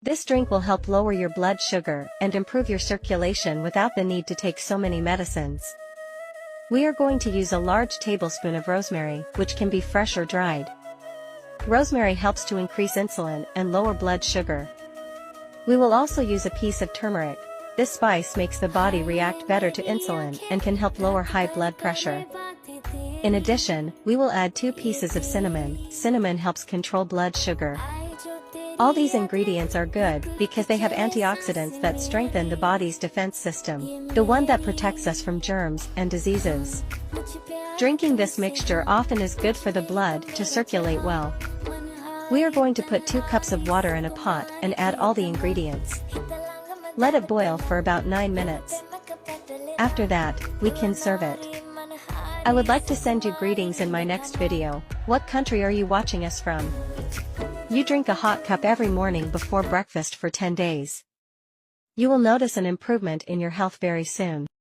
This drink will help lower your blood sugar and improve your circulation without the need to take so many medicines. We are going to use a large tablespoon of rosemary, which can be fresh or dried. Rosemary helps to increase insulin and lower blood sugar. We will also use a piece of turmeric. This spice makes the body react better to insulin and can help lower high blood pressure. In addition, we will add 2 pieces of cinnamon. Cinnamon helps control blood sugar. All these ingredients are good because they have antioxidants that strengthen the body's defense system, the one that protects us from germs and diseases. Drinking this mixture often is good for the blood to circulate well. We are going to put 2 cups of water in a pot and add all the ingredients. Let it boil for about 9 minutes. After that, we can serve it. I would like to send you greetings in my next video. What country are you watching us from? You drink a hot cup every morning before breakfast for 10 days. You will notice an improvement in your health very soon.